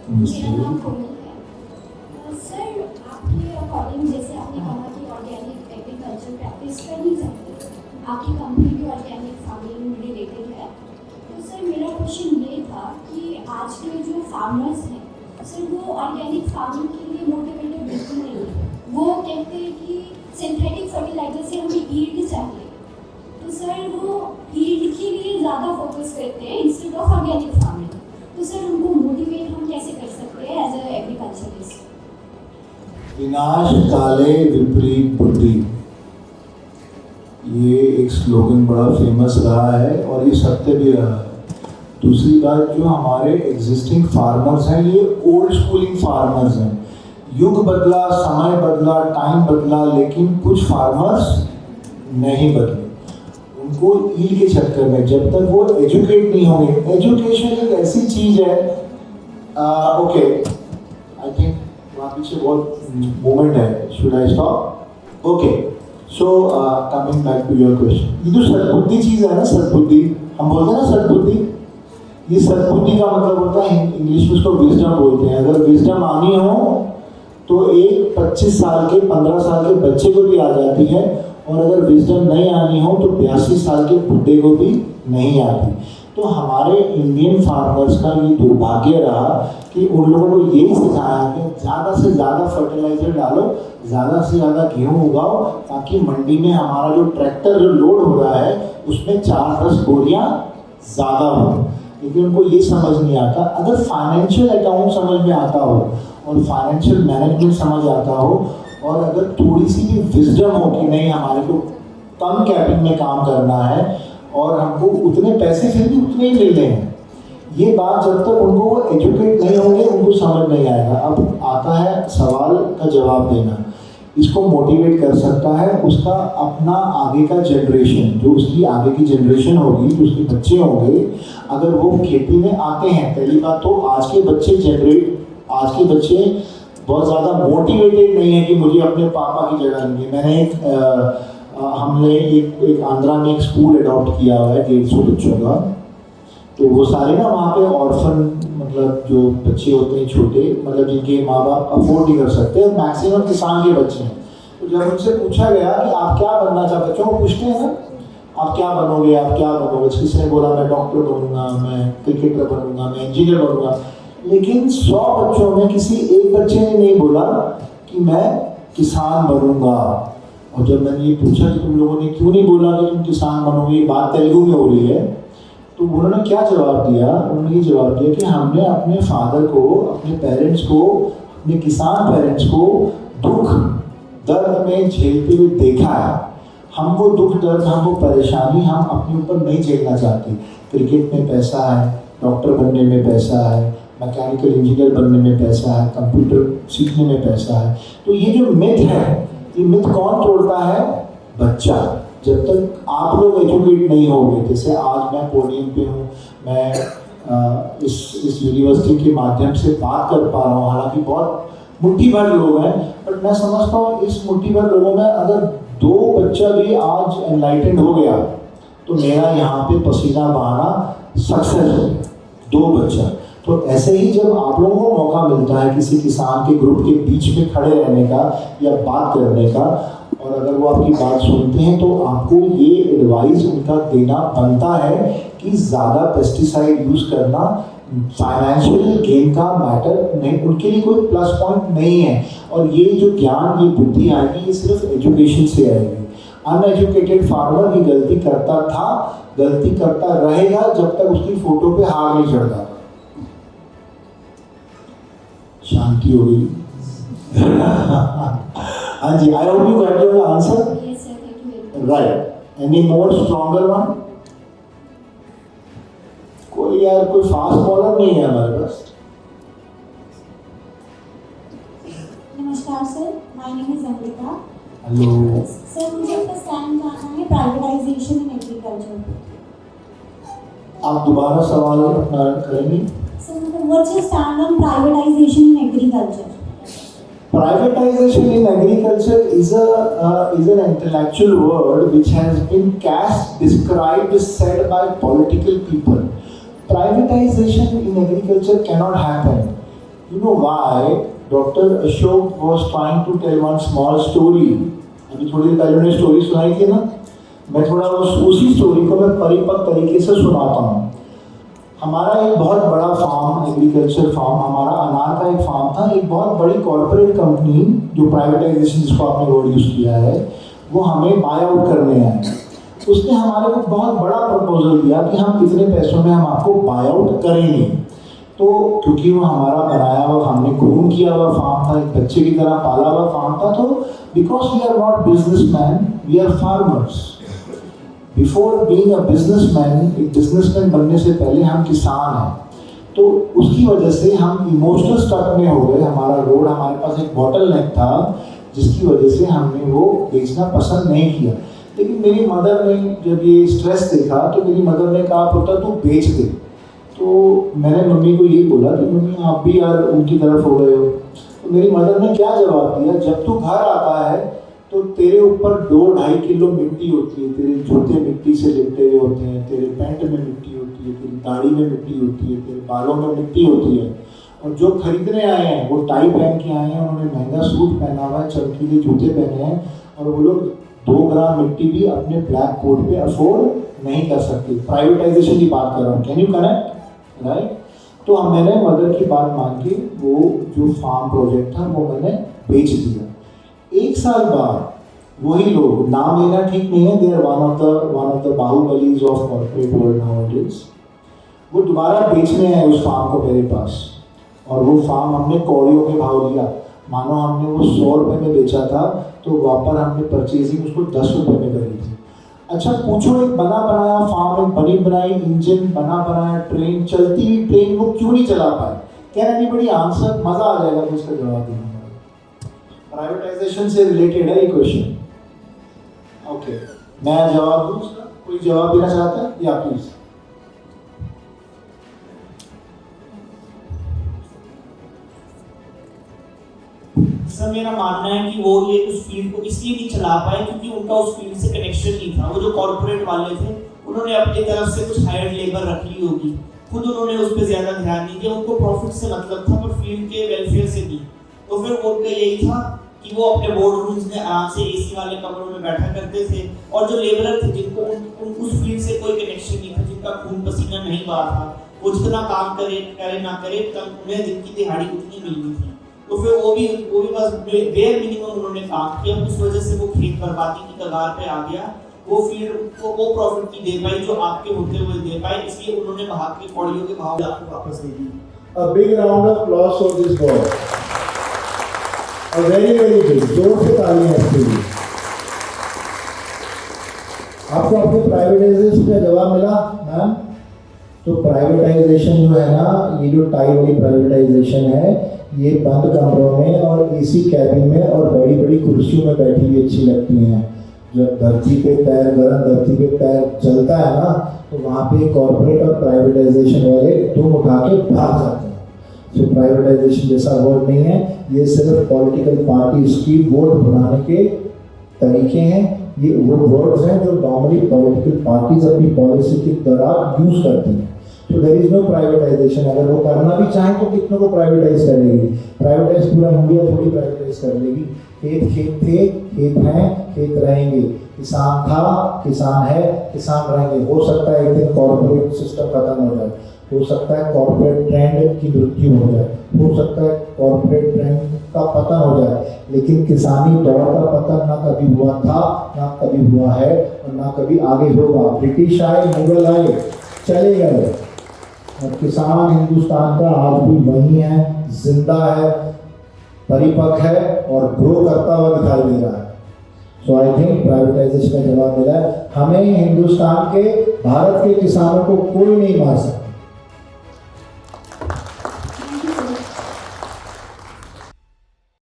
मेरा नाम कोमल है। सर, आपके अकॉर्डिंग जैसे आपने कहा कि ऑर्गेनिक एग्रीकल्चर प्रैक्टिस करनी चाहिए, आपकी कंपनी भी ऑर्गेनिक फार्मिंग रिलेटेड है, तो सर मेरा क्वेश्चन ये था कि आज के जो फार्मर्स हैं सर, वो ऑर्गेनिक फार्मिंग के लिए मोटिवेटेड बिल्कुल नहीं है। वो कहते हैं कि सिंथेटिक फर्टिलाइजर से हमें यील्ड चाहिए, तो सर वो यील्ड के लिए ज़्यादा फोकस करते हैं इंस्टेड ऑफ ऑर्गेनिक फार्मिंग। तो सर उनको मोटिवेट हम कैसे कर सकते हैं एज अ एग्रीकल्चरिस्ट? विनाश काले विपरीत बुद्धि, ये एक स्लोगन बड़ा फेमस रहा है और ये सत्य भी रहा है। दूसरी बात, जो हमारे एग्जिस्टिंग फार्मर्स हैं ये ओल्ड स्कूलिंग फार्मर्स हैं। युग बदला, समय बदला, टाइम बदला, लेकिन कुछ फार्मर्स नहीं बदले। उनको ईल के चक्कर में जब तक वो एजुकेट नहीं होंगे, एजुकेशन एक ऐसी चीज है। ओके, आई थिंक वहाँ पीछे बहुत मोमेंट है, should I stop? Okay, so coming back to your question, ये जो सद्बुद्धि चीज है ना, सद्बुद्धि हम बोलते हैं ना, सद्बुद्धि, ये सद्बुद्धि का मतलब होता है, इंग्लिश में उसको विजडम बोलते हैं। अगर विजडम आनी हो तो एक 25 साल के 15 साल के बच्चे को भी आ जाती है, और अगर विजडम नहीं आनी हो तो 82 साल के बुढ़े को भी नहीं आती। तो हमारे इंडियन फार्मर्स का ये दुर्भाग्य रहा कि उन लोगों को यही सिखाया कि ज़्यादा से ज़्यादा फर्टिलाइजर डालो, ज़्यादा से ज़्यादा गेहूँ उगाओ, ताकि मंडी में हमारा जो ट्रैक्टर जो लोड हो रहा है उसमें 4-10 बोरियाँ ज़्यादा हो। लेकिन उनको ये समझ नहीं आता, अगर फाइनेंशियल अकाउंट समझ में आता हो और फाइनेंशियल मैनेजमेंट समझ आता हो, और अगर थोड़ी सी भी विजडम हो कि नहीं हमारे को कम कैपिंग में काम करना है और हमको उतने पैसे फिर भी उतने ही मिलने हैं, ये बात जब तक उनको वो एजुकेट नहीं होंगे उनको समझ नहीं आएगा। अब आता है सवाल का जवाब देना। इसको मोटिवेट कर सकता है उसका अपना आगे का जनरेशन, जो उसकी आगे की जनरेशन होगी, जो उसके बच्चे होंगे, अगर वो खेती में आते हैं। पहली बात तो आज के बच्चे बहुत ज़्यादा मोटिवेटेड नहीं है कि मुझे अपने पापा की जगह लेंगे। मैंने हमने एक आंध्रा में एक स्कूल अडॉप्ट किया हुआ है 150 बच्चों का। तो वो सारे ना वहाँ पे ऑर्फन, मतलब जो बच्चे होते हैं छोटे, मतलब जिनके माँ बाप अफोर्ड नहीं कर सकते, मैक्सिमम किसान के बच्चे हैं। तो जब उनसे पूछा गया कि आप क्या बनना चाहते, बच्चों को पूछते हैं ना, आप क्या बनोगे, आप क्या बनोगे? किसी ने बोला मैं डॉक्टर बनूंगा, मैं क्रिकेटर बनूंगा, मैं इंजीनियर बनूंगा। लेकिन 100 बच्चों में किसी एक बच्चे ने नहीं बोला कि मैं किसान बनूंगा। और जब मैंने ये पूछा कि तुम लोगों ने क्यों नहीं बोला कि तुम किसान बनोगे, ये बात तेलुगु में हो रही है, तो उन्होंने क्या जवाब दिया? उन्होंने ये जवाब दिया कि हमने अपने फादर को, अपने पेरेंट्स को, अपने किसान पेरेंट्स को दुख दर्द में झेलते हुए देखा है। हम वो दुख दर्द, हम वो परेशानी हम अपने ऊपर नहीं झेलना चाहते। क्रिकेट में पैसा है, डॉक्टर बनने में पैसा है, मैकेनिकल इंजीनियर बनने में पैसा है, कंप्यूटर सीखने में पैसा है। तो ये जो मिथ है, ये मिथ कौन तोड़ता है? बच्चा। जब तक आप लोग एजुकेट नहीं होंगे, जैसे आज मैं पोडियम पे हूँ, मैं इस यूनिवर्सिटी के माध्यम से बात कर पा रहा हूँ, हालांकि बहुत मुट्ठी भर लोग हैं, बट मैं समझता हूँ इस मुट्ठी भर लोगों में अगर 2 बच्चा भी आज एनलाइटेंड हो गया तो मेरा यहाँ पे पसीना बहाना सक्सेस हो गया। 2 बच्चा। तो ऐसे ही जब आप लोगों को मौका मिलता है किसी किसान के ग्रुप के बीच में खड़े रहने का या बात करने का, और अगर वो आपकी बात सुनते हैं, तो आपको ये एडवाइस उनका देना बनता है कि ज़्यादा पेस्टिसाइड यूज़ करना फाइनेंशियल गेन का मैटर नहीं, उनके लिए कोई प्लस पॉइंट नहीं है। और ये जो ज्ञान, ये बुद्धि आएगी, ये सिर्फ एजुकेशन से आएगी। अनएजुकेटेड फार्मर ही गलती करता था, गलती करता रहेगा जब तक उसकी फोटो पे हार नहीं चढ़ जाता। शांति हो गई। हाँ जी, I hope you got your answer. Yes, sir. Thank you very much. Right, any more stronger one? कोई यार, कोई फास्ट बॉलर नहीं है हमारे पास। नमस्कार sir, my name is Amrita. Hello sir, मुझे आपका स्टैंड जानना है प्राइवेटाइजेशन इन एग्रीकल्चर। आप दोबारा सवाल अपना करेंगे? सर, मतलब what's your stand on privatisation in agriculture? Privatization in agriculture is an intellectual word which has been cast, described, said by political people. Privatization in agriculture cannot happen. You know why? Dr. Ashok was trying to tell one small story. अभी थोड़ी देर पहले उन्होंने story सुनाई थी ना, मैं थोड़ा उसी स्टोरी को मैं परिपक्व तरीके से सुनाता हूँ। हमारा एक बहुत बड़ा फार्म, एग्रीकल्चर फार्म, हमारा अनार का एक फार्म था। एक बहुत बड़ी कॉर्पोरेट कंपनी जो प्राइवेटाइजेशन जिसको आपने वर्ड यूज़ किया है, वो हमें बाय आउट करने आए। उसने हमारे को बहुत बड़ा प्रपोजल दिया कि हम इतने पैसों में हम आपको बाय आउट करेंगे। तो क्योंकि वो हमारा बनाया हुआ, हमने ग्रूम किया हुआ फार्म था, एक बच्चे की तरह पाला हुआ फार्म था, तो because we are not businessman, we are farmers. Before being a businessman, एक बिजनेसमैन बनने से पहले हम किसान हैं। तो उसकी वजह से हम इमोशनल स्टक में हो गए। हमारा रोड, हमारे पास एक बॉटल नेक था जिसकी वजह से हमने वो बेचना पसंद नहीं किया। लेकिन मेरी मदर ने जब ये स्ट्रेस देखा तो मेरी मदर ने कहा पुत्र तू बेच दे। तो मैंने मम्मी को यही बोला कि मम्मी आप भी यार उनकी तरफ हो गए हो। तो मेरी मदर ने क्या जवाब दिया, जब तू घर आता है तो तेरे ऊपर 2-2.5 किलो मिट्टी होती है, तेरे जूते मिट्टी से लिपटे हुए होते हैं, तेरे पैंट में मिट्टी होती है, तेरी दाढ़ी में मिट्टी होती है, तेरे बालों में मिट्टी होती है। और जो खरीदने आए हैं वो टाई पहन के आए हैं, उन्होंने महंगा सूट पहना हुआ है, चमकीले जूते पहने हैं, और वो लोग 2 ग्राम मिट्टी भी अपने ब्लैक कोट पे अफोर्ड नहीं कर सकते। प्राइवेटाइजेशन की बात कर रहा हूँ, कैन यू कनेक्ट, राइट? तो मैंने मदर की बात मान के वो जो फार्म प्रोजेक्ट था वो मैंने बेच दिया। 1 साल बाद वही लोग, नाम लेना ठीक नहीं है, they are one of the Baahubalis of corporate world nowadays, वो दोबारा बेचने आए उस फार्म को मेरे पास। और वो फार्म हमने कौड़ियों के भाव लिया, मानो हमने वो 100 रुपये में बेचा था, तो वापस हमने परचेजिंग उसको 10 रुपये में करी थी। अच्छा पूछो, एक बना बनाया फार्म, एक बनी बनाई इंजन, बना बनाया ट्रेन, चलती हुई ट्रेन, वो क्यों नहीं चला पाए? Can anybody answer? मजा आ जाएगा तो इसका जवाब देने में। प्राइवेटाइजेशन से रिलेटेड है ये क्वेश्चन। ओके, मैं जवाब दूं उसका? कोई जवाब देना चाहता है? या प्लीज। सर मेरा मानना है कि वो ये उस फील्ड को इसलिए नहीं चला पाए क्योंकि उनका उस फील्ड से कनेक्शन नहीं था। वो जो कॉर्पोरेट वाले थे उन्होंने अपनी तरफ से कुछ हायर लेबर रख ली होगी, खुद उन्होंने उस पर ज्यादा ध्यान नहीं दिया। उनको प्रॉफिट से मतलब था पर फील्ड के वेलफेयर से नहीं। तो फिर उनका यही था कि वो अपने बोर्ड रूम्स में आराम से एसी वाले कमरों में बैठा करते थे, और जो लेबरर थे जिनको उस फील्ड से कोई कनेक्शन नहीं था, जिनका खून पसीना नहीं बहा था, वो जितना काम करे ना करे उन्हें दिन की दिहाड़ी उतनी मिलनी थी। तो फिर वो भी बस बेयर मिनिमम उन्होंने काम किया। उस वजह से वो खेत बर्बादी की कगार पे आ गया। वो फील्ड को वो प्रॉफिट की दे पाई जो आपके होते हुए दे पाए, इसलिए उन्होंने भाग के कौड़ियों के भाव आपको वापस दे दी। A big round of applause for this boy. A very big, जोर से तालियां इसके लिए। आपको अपने प्राइवेटाइजेशन का जवाब मिला मैम? तो प्राइवेटाइजेशन जो है ना, ये जो टाई वाली प्राइवेटाइजेशन है, ये बंद कमरों में और एसी कैबिन में और बड़ी बड़ी कुर्सियों में बैठी हुई अच्छी लगती हैं। जब धरती पे पैर, गर्म धरती पे पैर चलता है ना, तो वहाँ पे कॉर्पोरेट और प्राइवेटाइजेशन वाले तुम उठा के भाग जाते हैं। तो प्राइवेटाइजेशन जैसा वर्ड नहीं है, ये सिर्फ पॉलिटिकल पार्टीज की वोट बनाने के तरीके हैं। ये वो वर्ड्स हैं जो नॉर्मली पॉलिटिकल पार्टीज अपनी पॉलिसी के दौरान यूज करती हैं। तो देयर इज नो प्राइवेटाइजेशन। अगर वो करना भी चाहें तो कितनों को प्राइवेटाइज करेगी? प्राइवेटाइज पूरा इंडिया थोड़ी प्राइवेटाइज कर लेगी। खेत थे, खेत हैं, खेत रहेंगे। किसान था, किसान है, किसान रहेंगे। हो सकता है एक दिन कॉर्पोरेट सिस्टम खत्म हो जाए, हो सकता है कॉर्पोरेट ट्रेंड की मृत्यु हो जाए, हो सकता है कॉर्पोरेट ट्रेंड का पतन हो जाए, लेकिन किसानी दौर का पतन ना कभी हुआ था, ना कभी हुआ है और ना कभी आगे होगा। ब्रिटिश आए, मुगल आए, चले गए, और किसान हिंदुस्तान का आज भी वही है, जिंदा है, परिपक्व है और ग्रो करता हुआ दिखाई दे रहा है। सो आई थिंक प्राइवेटाइजेशन का जवाब मिला है। हमें हिंदुस्तान के, भारत के किसानों को कोई नहीं मार सकता।